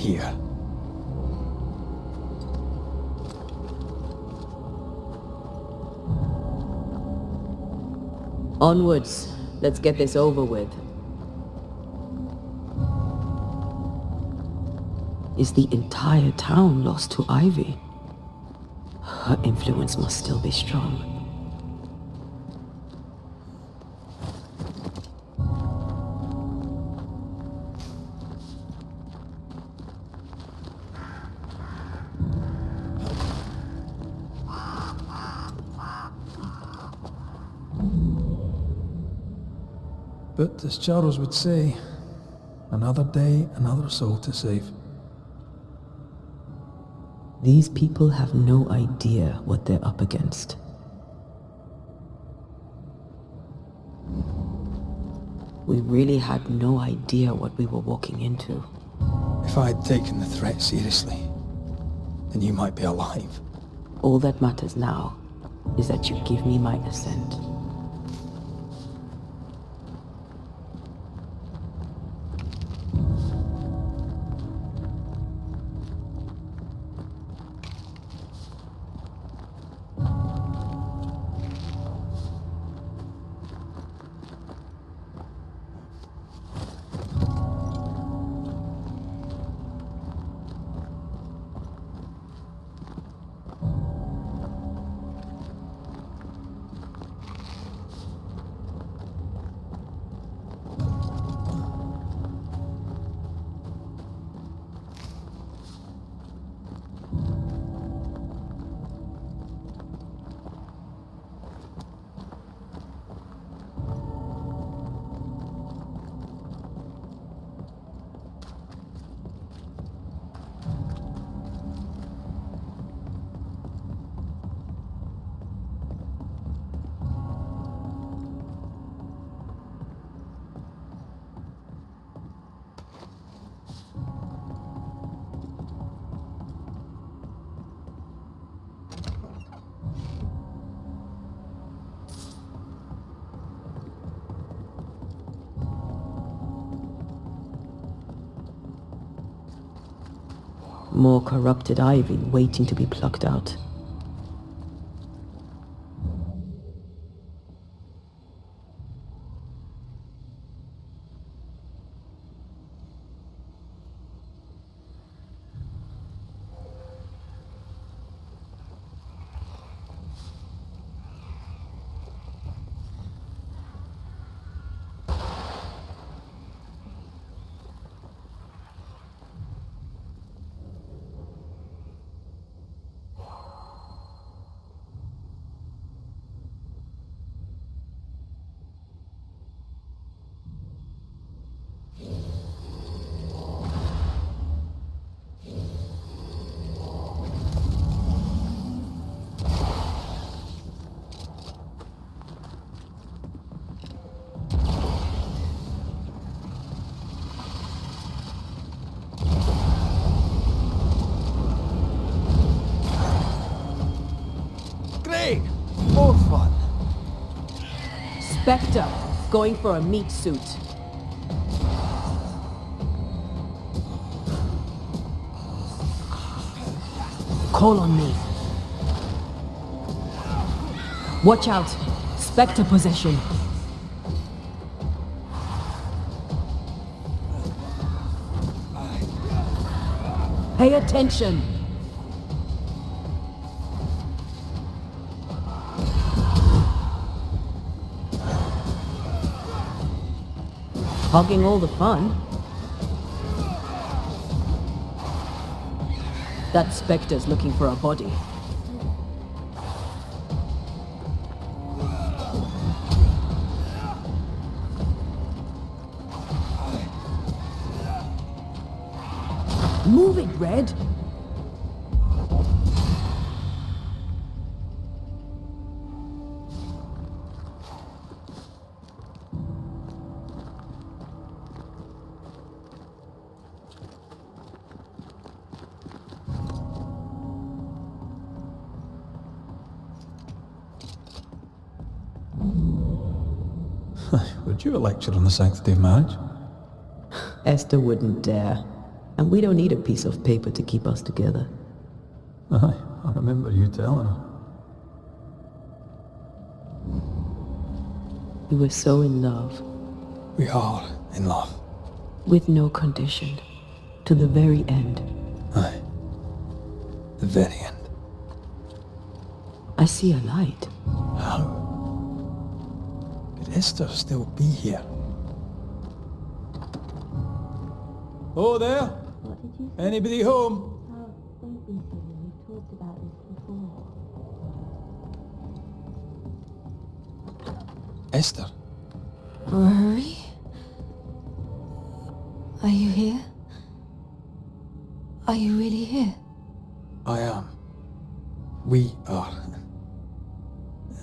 here. Onwards. Let's get this over with. Is the entire town lost to Ivy? Her influence must still be strong. But as Charles would say, another day, another soul to save. These people have no idea what they're up against. We really had no idea what we were walking into. If I had taken the threat seriously, then you might be alive. All that matters now is that you give me my assent. More corrupted ivy waiting to be plucked out. More fun. Spectre, going for a meat suit. Call on me. Watch out. Spectre possession. Pay attention. Hogging all the fun. That Spectre's looking for a body. Move it, Red! Would you a lecture on the sanctity of marriage? Esther wouldn't dare. and we don't need a piece of paper to keep us together. Aye, I remember you telling her. We were so in love, We are in love. with no condition, to the very end. Aye. The very end. I see a light. How? Could Esther still be here? Oh, there? What did you say? Anybody home? Oh, don't be silly. We've talked about this before. Esther? Rory? Are you here? Are you really here? I am. We are.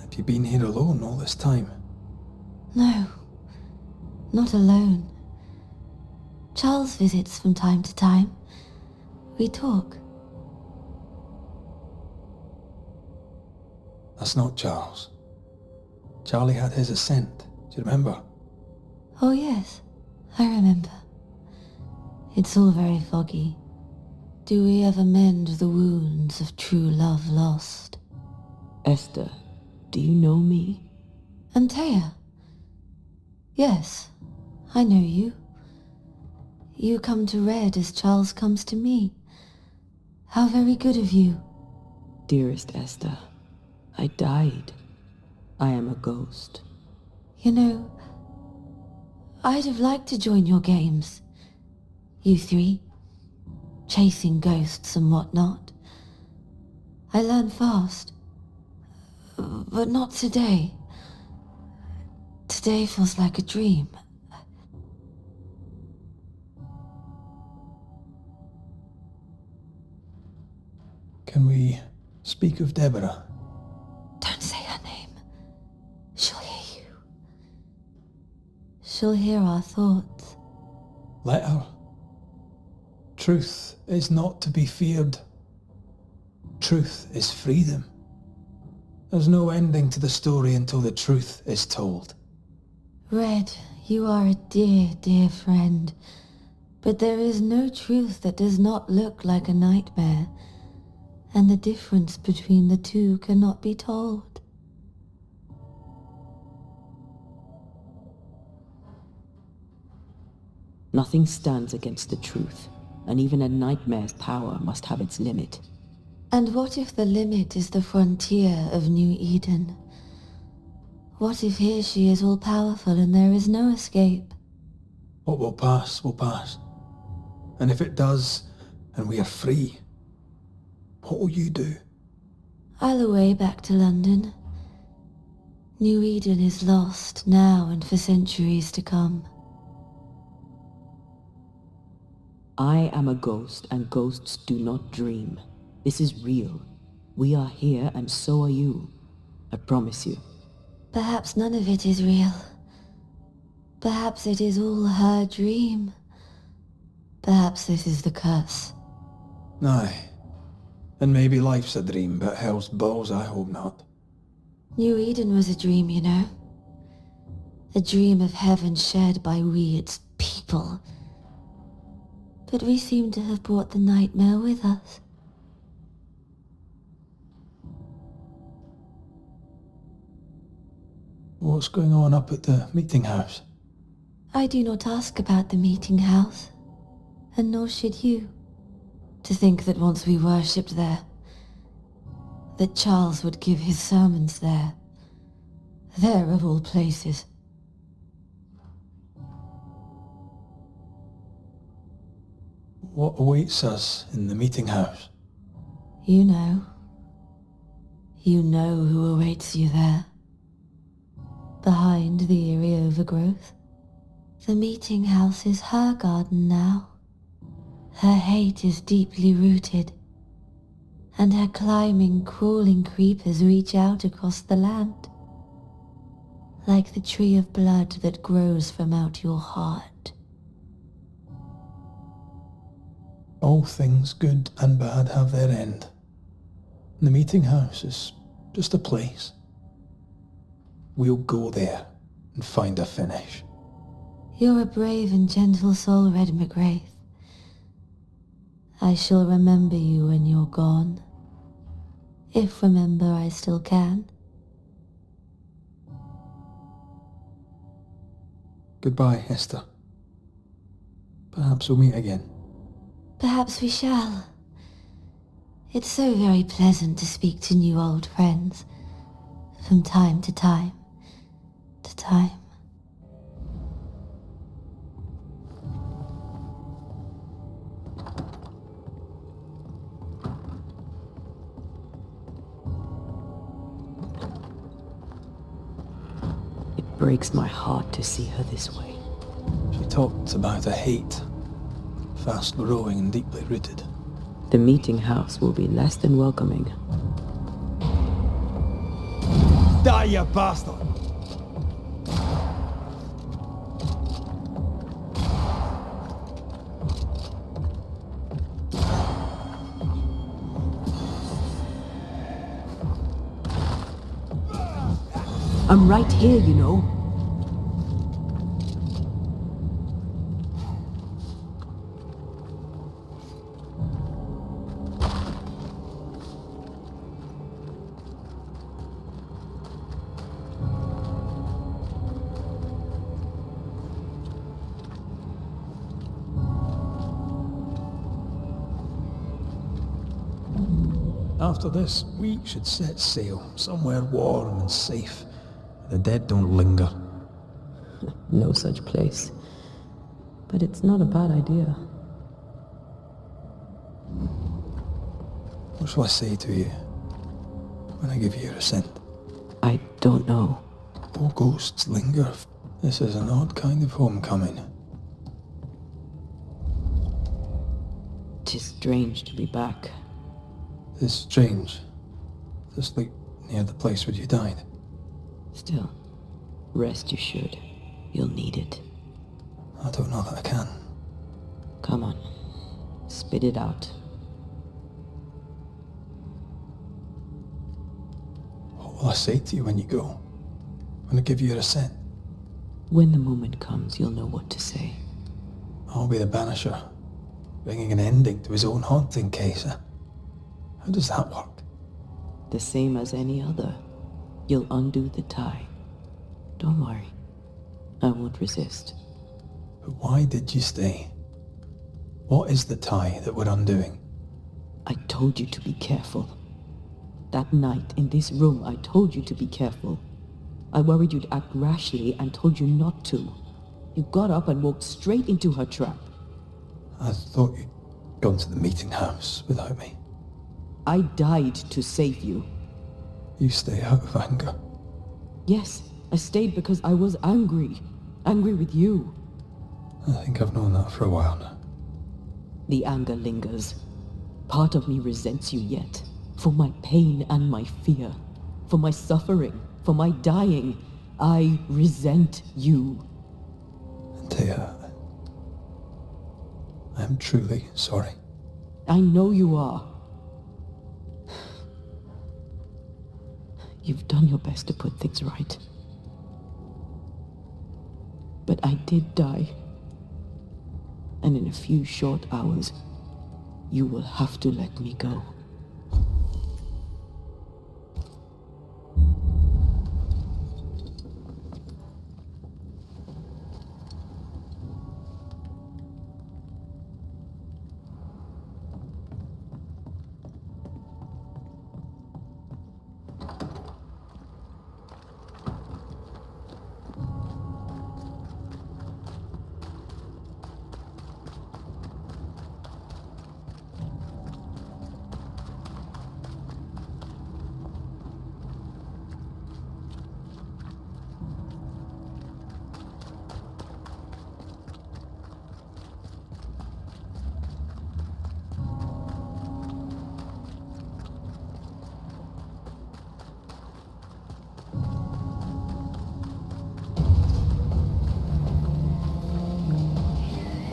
Have you been here alone all this time? No. Not alone. Charles visits from time to time. We talk. That's not Charles. Charlie had his ascent. Do you remember? Oh yes, I remember. It's all very foggy. Do we ever mend the wounds of true love lost? Esther, do you know me? Antea? Yes, I know you. You come to Red as Charles comes to me. How very good of you. Dearest Esther, I died. I am a ghost. You know, I'd have liked to join your games. You three. Chasing ghosts and whatnot. I learn fast. But not today. Today feels like a dream. Can we speak of Deborah? Don't say her name. She'll hear you. She'll hear our thoughts. Let her. Truth is not to be feared. Truth is freedom. There's no ending to the story until the truth is told. Red, you are a dear, dear friend. But there is no truth that does not look like a nightmare. And the difference between the two cannot be told. Nothing stands against the truth, and even a nightmare's power must have its limit. And what if the limit is the frontier of New Eden? What if here she is all-powerful and there is no escape? What will pass will pass. And if it does, and we are free, what will you do? I'll away back to London. New Eden is lost now and for centuries to come. I am a ghost, and ghosts do not dream. This is real. We are here, and so are you. I promise you. Perhaps none of it is real. Perhaps it is all her dream. Perhaps this is the curse. Aye. And maybe life's a dream, but hell's balls, I hope not. New Eden was a dream, you know. A dream of heaven shared by we, its people. But we seem to have brought the nightmare with us. What's going on up at the meeting house? I do not ask about the meeting house, and nor should you. To think that once we worshipped there, that Charles would give his sermons there. There of all places. What awaits us in the meeting house? You know. You know who awaits you there. Behind the eerie overgrowth. The meeting house is her garden now. Her hate is deeply rooted, and her climbing, crawling creepers reach out across the land, like the tree of blood that grows from out your heart. All things good and bad have their end. The meeting house is just a place. We'll go there and find a finish. You're a brave and gentle soul, Red McGrath. I shall remember you when you're gone. If remember I still can. Goodbye, Esther. Perhaps we'll meet again. Perhaps we shall. It's so very pleasant to speak to new old friends. From time to time. To time. It breaks my heart to see her this way. She talked about a hate, fast growing and deeply rooted. The meeting house will be less than welcoming. Die, you bastard! I'm right here, you know. After this, we should set sail somewhere warm and safe. The dead don't linger. No such place. But it's not a bad idea. What shall I say to you when I give you your assent? I don't know. All ghosts linger. This is an odd kind of homecoming. 'Tis strange to be back. It's strange to sleep near the place where you died. Still, rest you should. You'll need it. I don't know that I can. Come on. Spit it out. What will I say to you when you go? When I give you your assent? When the moment comes, you'll know what to say. I'll be the Banisher, bringing an ending to his own haunting case. How does that work? The same as any other. You'll undo the tie. Don't worry. I won't resist. But why did you stay? What is the tie that we're undoing? I told you to be careful. That night in this room, I told you to be careful. I worried you'd act rashly and told you not to. You got up and walked straight into her trap. I thought you'd gone to the meeting house without me. I died to save you. You stay out of anger. Yes, I stayed because I was angry. Angry with you. I think I've known that for a while now. The anger lingers. Part of me resents you yet. For my pain and my fear. For my suffering. For my dying. I resent you. Antea, I am truly sorry. I know you are. You've done your best to put things right. But I did die. And in a few short hours, you will have to let me go.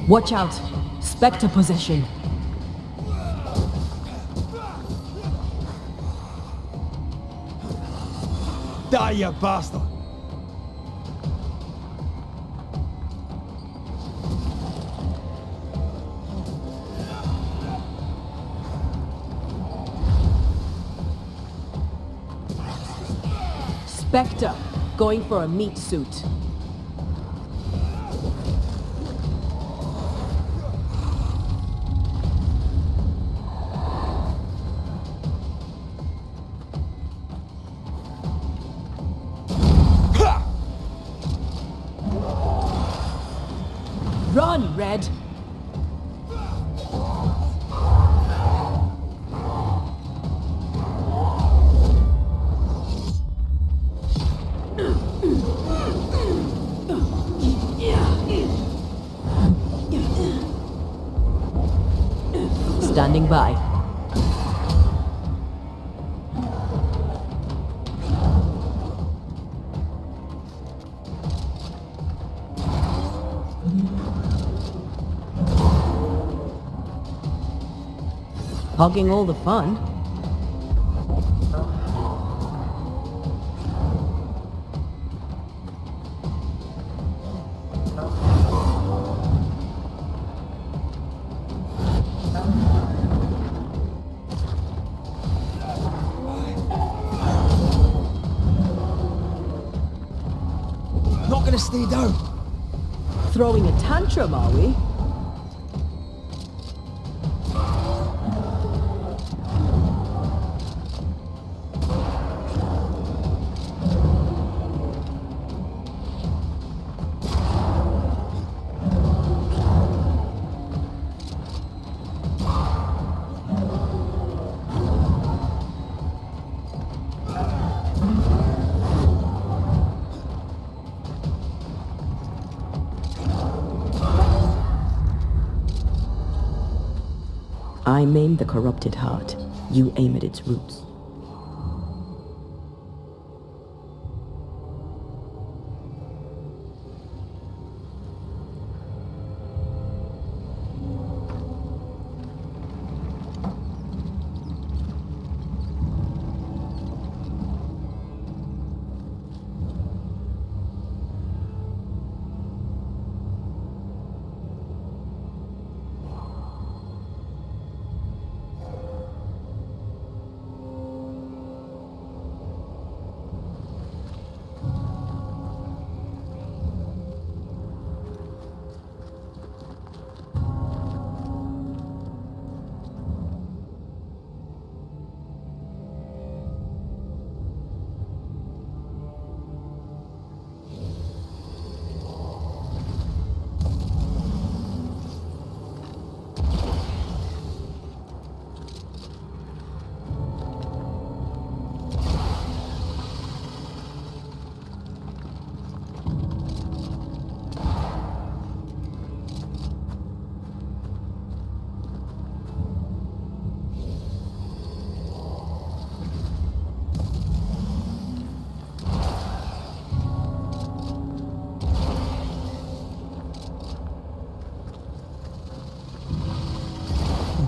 Watch out! Spectre possession! Die, you bastard! Spectre, going for a meat suit. Run, Red! Standing by. Hogging all the fun. Not gonna stay down. Throwing a tantrum, are we? I maim the corrupted heart. You aim at its roots.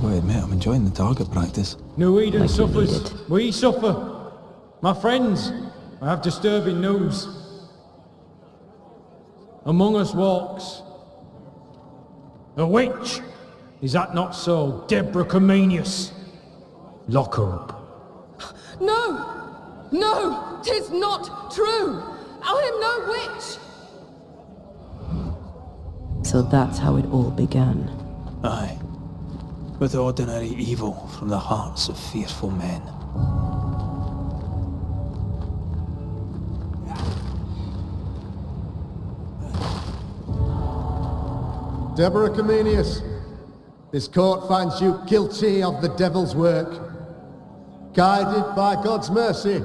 I admit I'm enjoying the target practice. No Eden Like you suffers. need it. We suffer. My friends, I have disturbing news. Among us walks a witch. Is that not so, Deborah Comenius? Lock her up. No! No! 'Tis not true! I am no witch! So that's how it all began. Aye. With ordinary evil from the hearts of fearful men. Deborah Comenius, this court finds you guilty of the devil's work. Guided by God's mercy,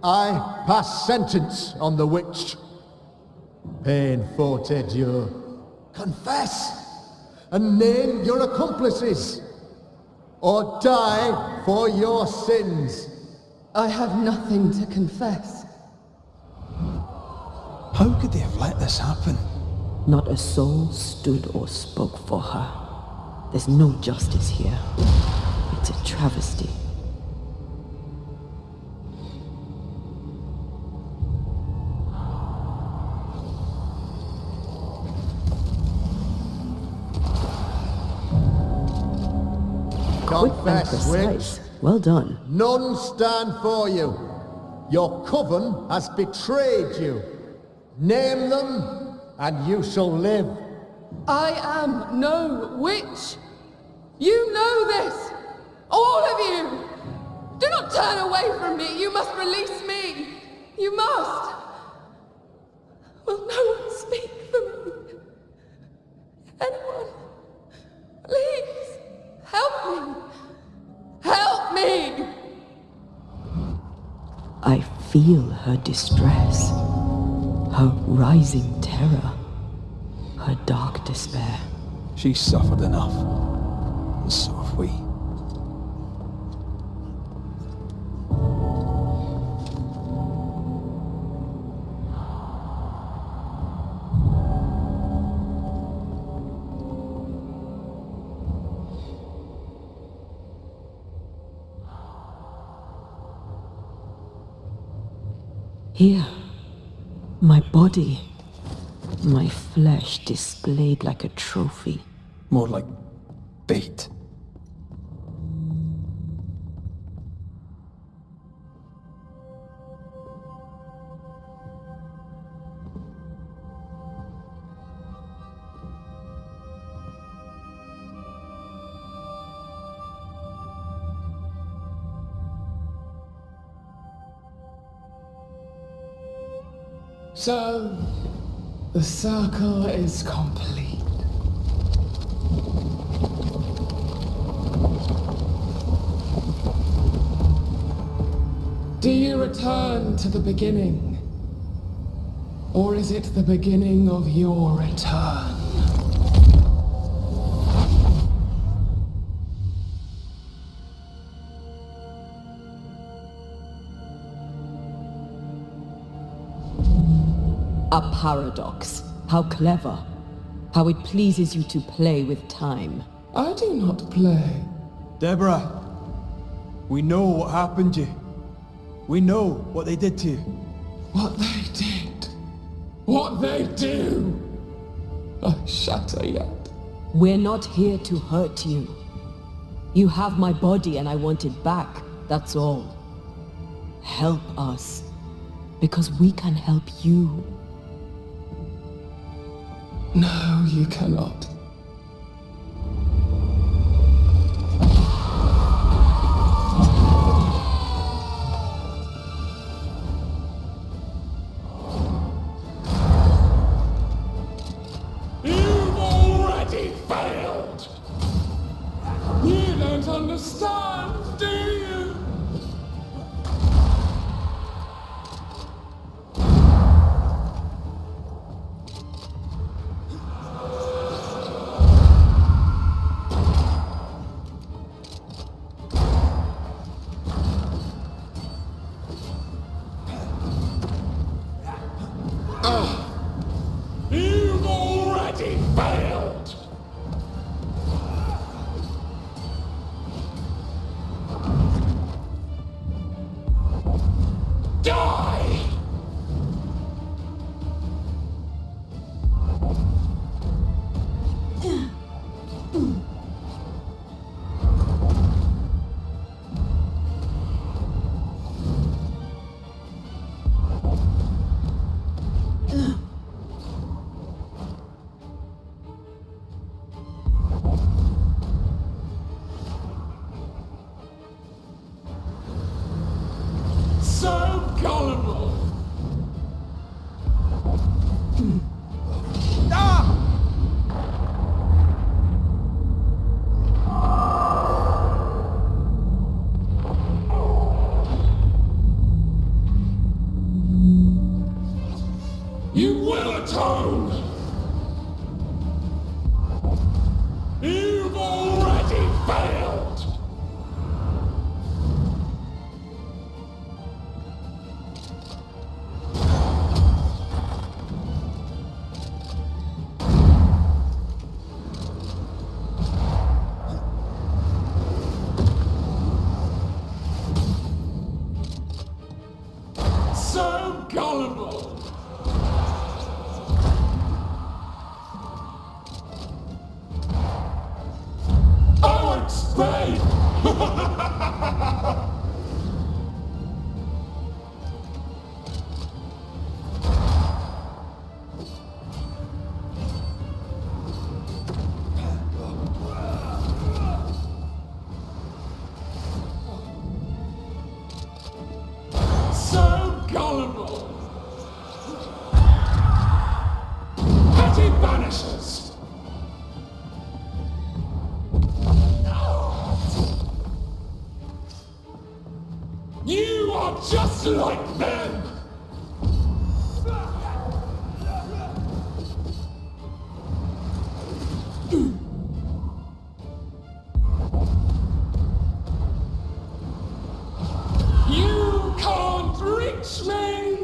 I pass sentence on the witch. Pain forte dure. Confess and name your accomplices, or die for your sins. I have nothing to confess. How could they have let this happen? Not a soul stood or spoke for her. There's no justice here. It's a travesty. Quick and Confess, witch. precise. Well done. None stand for you. Your coven has betrayed you. Name them, and you shall live. I am no witch. You know this. All of you. Do not turn away from me. You must release me. You must. Will no one speak for me? Anyone? Please, help me. Help me! I feel her distress, her rising terror, her dark despair. She's suffered enough. And so have we. Here, my body, my flesh displayed like a trophy. More like bait. So, the circle is complete. Do you return to the beginning? Or is it the beginning of your return? A paradox. How clever. How it pleases you to play with time. I do not play. Deborah, we know what happened to you. We know what they did to you. What they did. What they do. I shatter yet. We're not here to hurt you. You have my body and I want it back, that's all. Help us, because we can help you. No, you cannot. You've already failed! You don't understand, do you? You've already failed! Die! So gullible! You will atone! You've already failed! So gullible! I won't spray! Banishers! You are just like them! You can't reach me!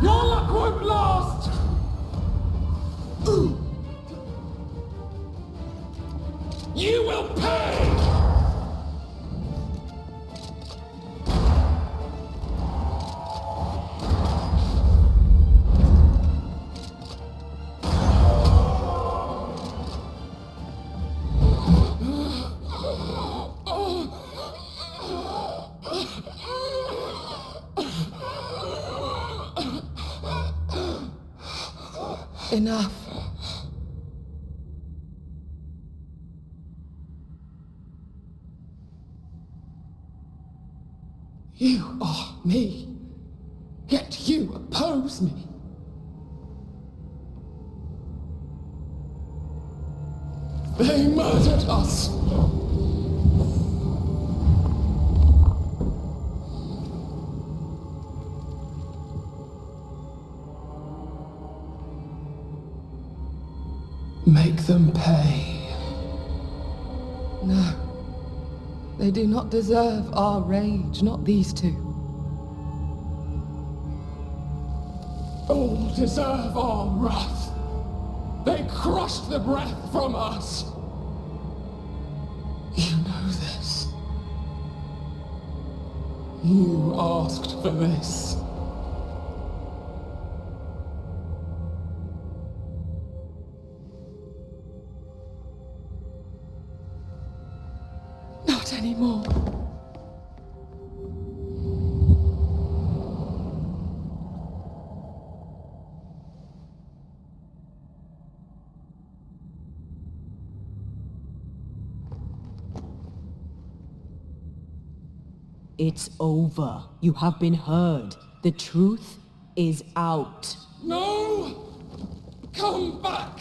Your luck won't last! You will pay! Enough. You are me, yet you oppose me. They murdered us. Make them pay. No. They do not deserve our rage, not these two. All deserve our wrath. They crushed the breath from us. You know this. You asked for this. Not anymore. It's over. You have been heard. The truth is out. No! Come back!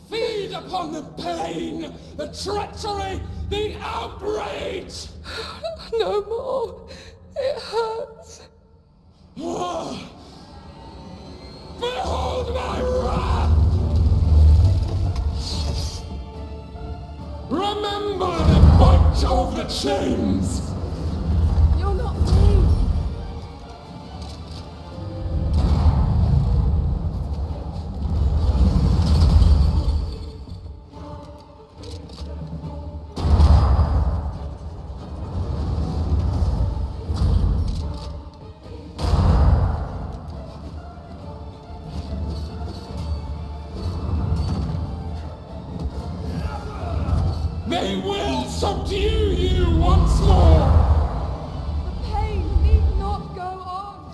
Feed upon the pain, the treachery, the outrage! No more. It hurts. Behold my wrath! Remember the bite of the chains! You're not me. They will subdue you once more! The pain need not go on.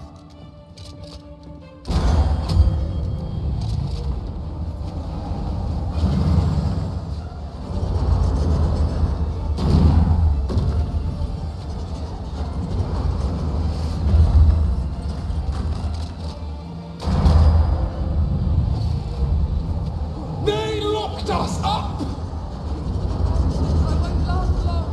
They locked us up! I won't last long.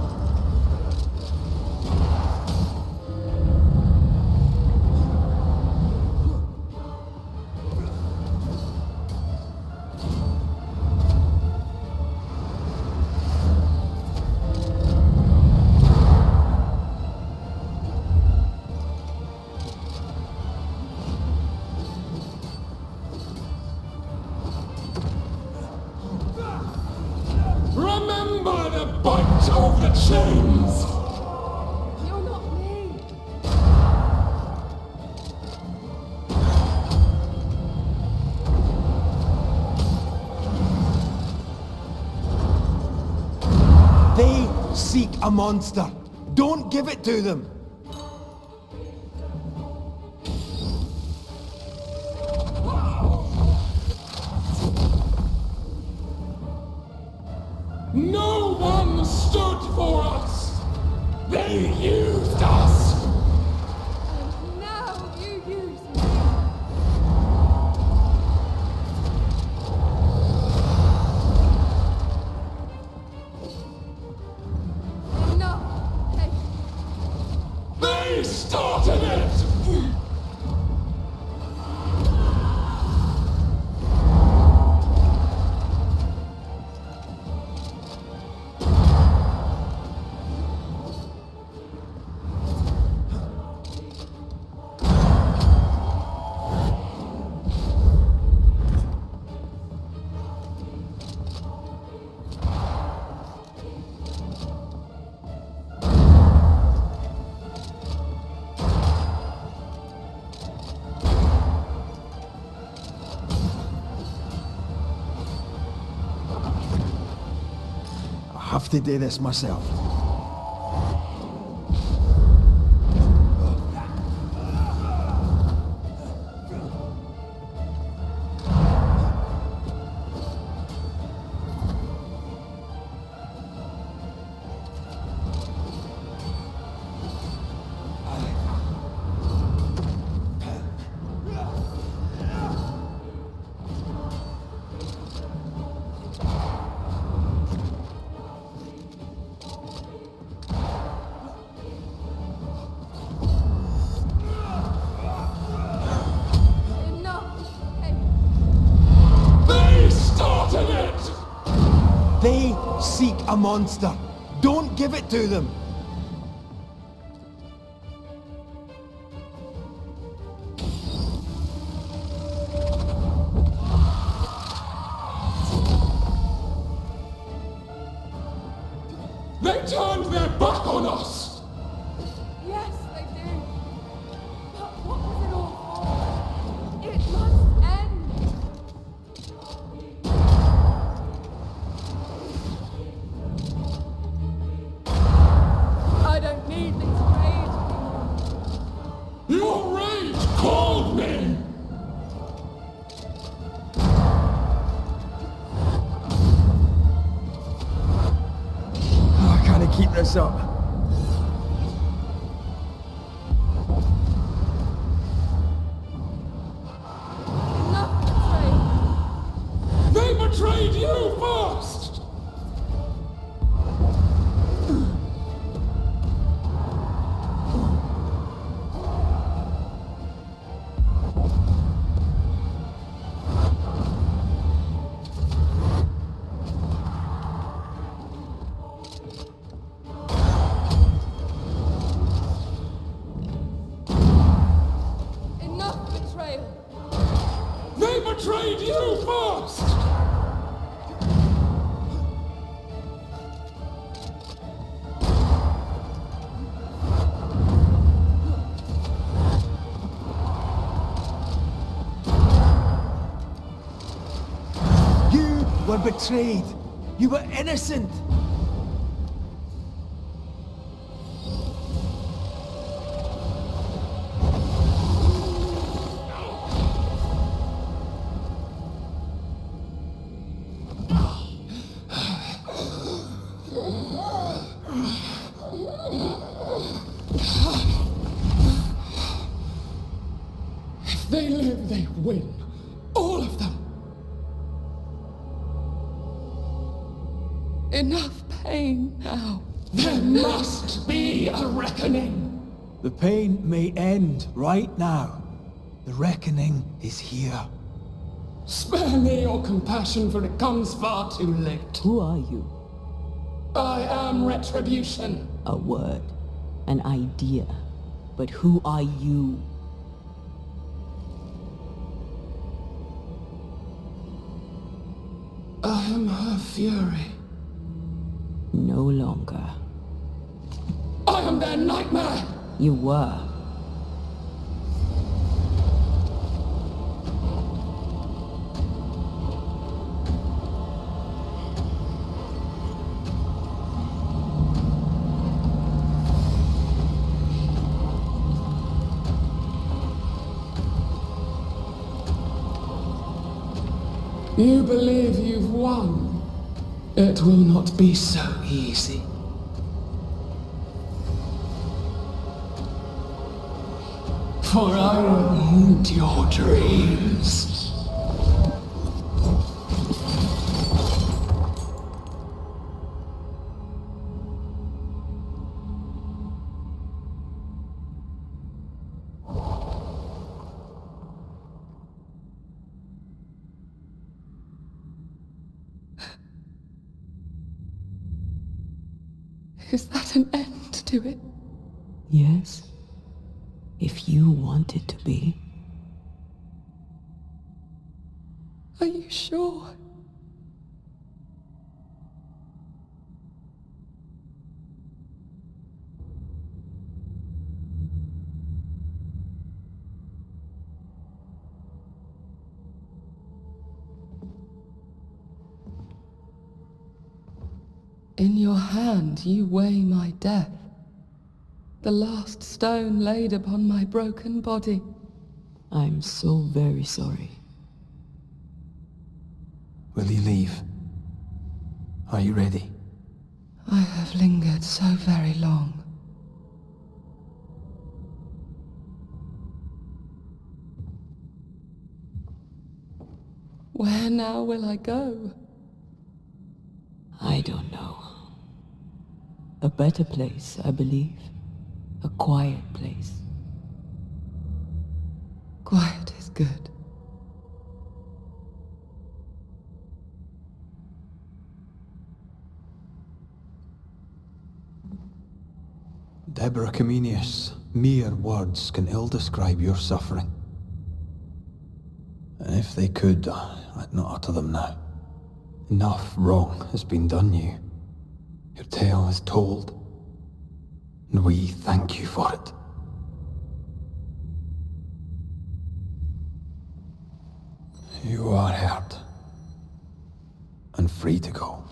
Remember the bite of the chains! You're not me. They seek a monster. Don't give it to them. No one stood for us! They used us! And now you use me. have to do this myself. They seek a monster. Don't give it to them. They turned their back on us! Yes, they did. But what was it all for? It must end. I don't need this rage anymore. Your rage called me! I can't keep this up. Enough, Raith. They betrayed you first! Enough betrayal. They betrayed you first! You were betrayed. You were innocent. If they live, they win. All of them. Enough pain now. There must be a reckoning. The pain may end right now. The reckoning is here. Spare me your compassion, for it comes far too late. Who are you? I am retribution. A word. An idea. But who are you? I am her fury. No longer. I am their nightmare. You were. You believe you've won. It will not be so easy. For I ruined your dreams. Is that an end to it? Yes. If you want it to be. Are you sure? In your hand you weigh my death, the last stone laid upon my broken body. I'm so very sorry. Will you leave? Are you ready? I have lingered so very long. Where now will I go? I don't know. A better place, I believe. A quiet place. Quiet is good. Deborah Comenius, mere words can ill describe your suffering. And if they could, I'd not utter them now. Enough wrong has been done you. Your tale is told, and we thank you for it. You are hurt, and free to go.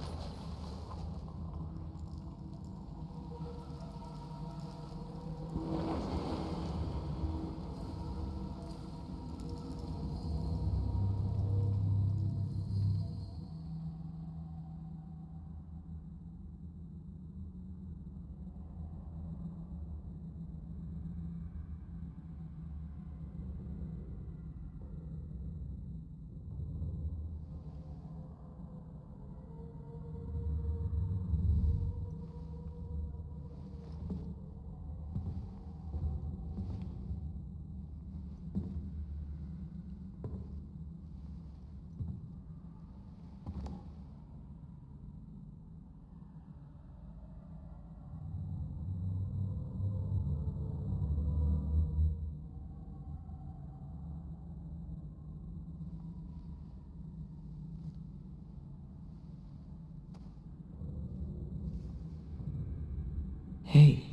Hey,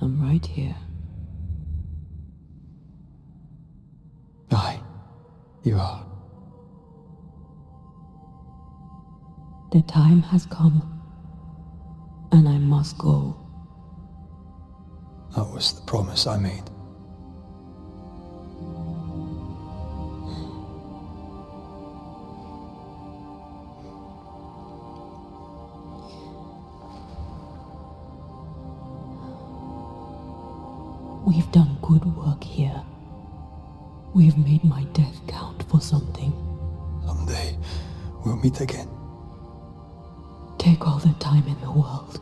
I'm right here. Aye, you are. The time has come, and I must go. That was the promise I made. We've done good work here. We've made my death count for something. Someday, we'll meet again. Take all the time in the world.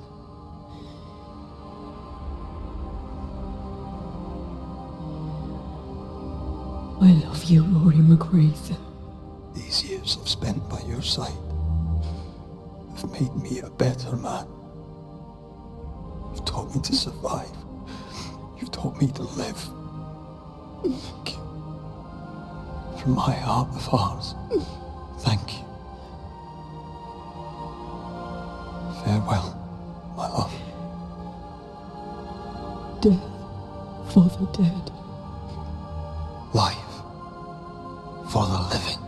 I love you, Rory McGrath. These years I've spent by your side have made me a better man. You've taught me to survive. You've taught me to live. Thank you. From my heart of hearts, thank you. Farewell, my love. Death for the dead. Life for the living.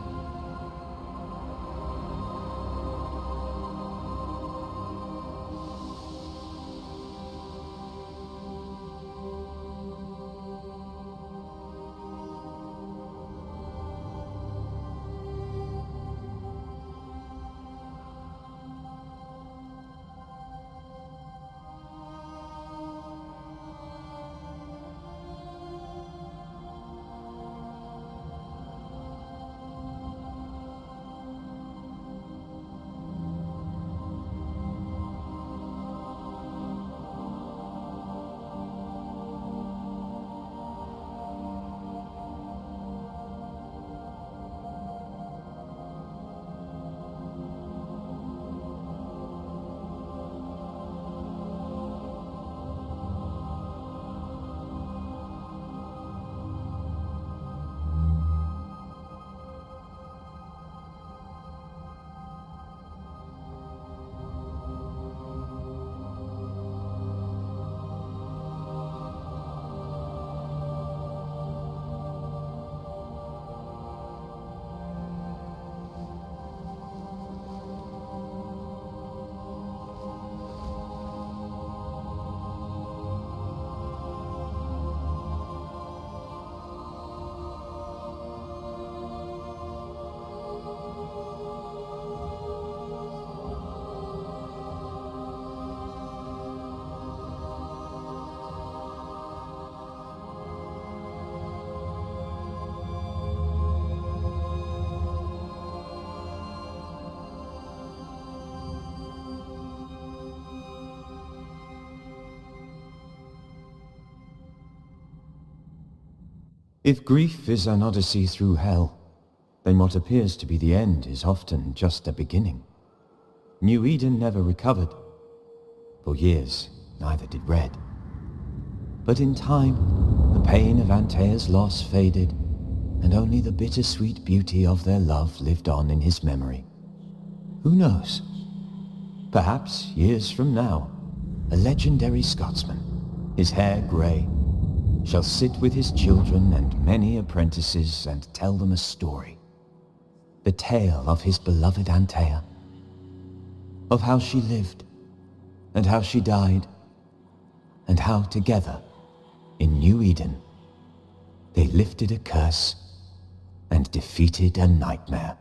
If grief is an odyssey through hell, then what appears to be the end is often just a beginning. New Eden never recovered. For years, neither did Red. But in time, the pain of Antea's loss faded, and only the bittersweet beauty of their love lived on in his memory. Who knows? Perhaps, years from now, a legendary Scotsman, his hair grey, shall sit with his children and many apprentices and tell them a story. The tale of his beloved Antea. Of how she lived, and how she died, and how together, in New Eden, they lifted a curse and defeated a nightmare.